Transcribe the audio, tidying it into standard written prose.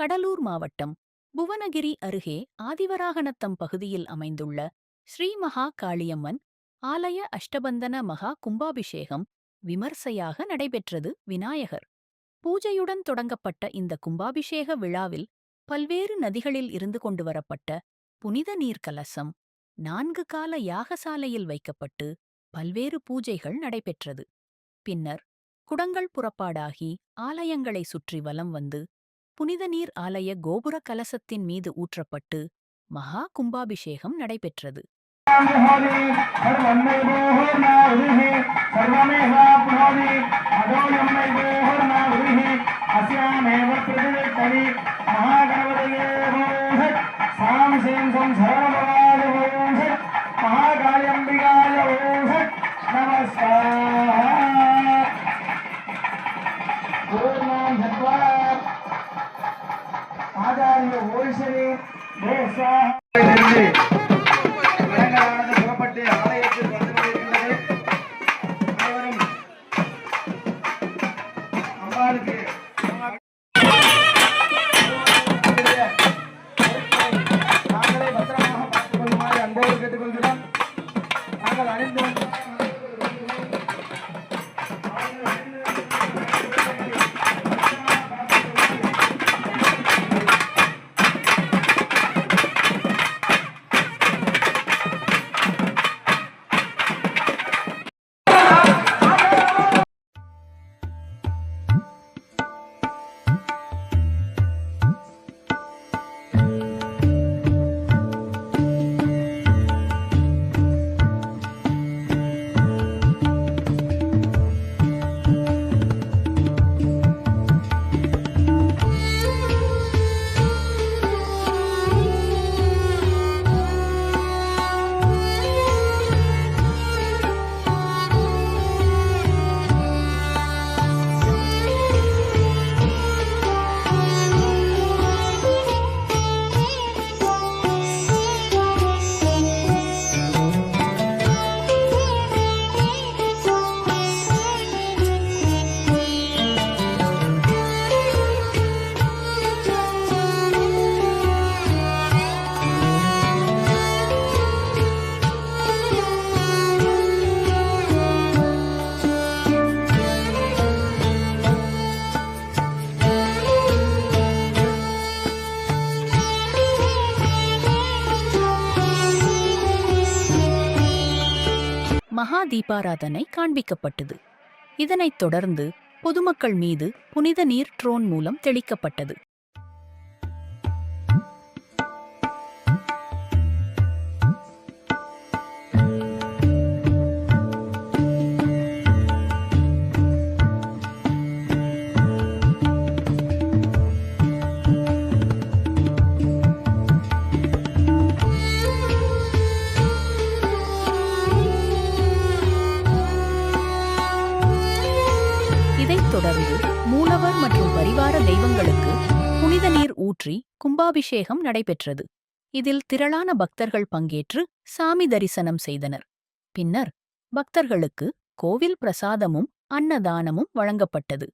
கடலூர் மாவட்டம் புவனகிரி அருகே ஆதிவராகநத்தம் பகுதியில் அமைந்துள்ள ஸ்ரீ மகா காளியம்மன் ஆலய அஷ்டபந்தன மகா கும்பாபிஷேகம் விமர்சையாக நடைபெற்றது. விநாயகர் பூஜையுடன் தொடங்கப்பட்ட இந்த கும்பாபிஷேக விழாவில் பல்வேறு நதிகளில் இருந்து கொண்டுவரப்பட்ட புனித நீர் கலசம் 4 கால யாகசாலையில் வைக்கப்பட்டு பல்வேறு பூஜைகள் நடைபெற்றது. பின்னர் குடங்கள் புறப்பாடாகி ஆலயங்களை சுற்றி வலம் வந்து புனித நீர் ஆலய கோபுர கலசத்தின் மீது ஊற்றப்பட்டு மகா கும்பாபிஷேகம் நடைபெற்றது. ஆச்சாரிய ஓய்சரி புறப்பட்டு ஆலயத்தில் வந்து கொண்டிருக்கின்றது. அனைவரும் அம்பாளுக்கு நாங்களே பத்திரமாக பார்த்துக் கொள்ளுமாறு அன்போடு கேட்டுக்கொள்கிறோம். நாங்கள் அணிந்து மகா தீபாராதனை காண்பிக்கப்பட்டது. இதனைத் தொடர்ந்து பொதுமக்கள் மீது புனித நீர் ட்ரோன் மூலம் தெளிக்கப்பட்டது. இதைத் தொடர்ந்து மூலவர் மற்றும் பரிவார தெய்வங்களுக்கு புனித நீர் ஊற்றி கும்பாபிஷேகம் நடைபெற்றது. இதில் திரளான பக்தர்கள் பங்கேற்று சாமி தரிசனம் செய்தனர். பின்னர் பக்தர்களுக்கு கோவில் பிரசாதமும் அன்னதானமும் வழங்கப்பட்டது.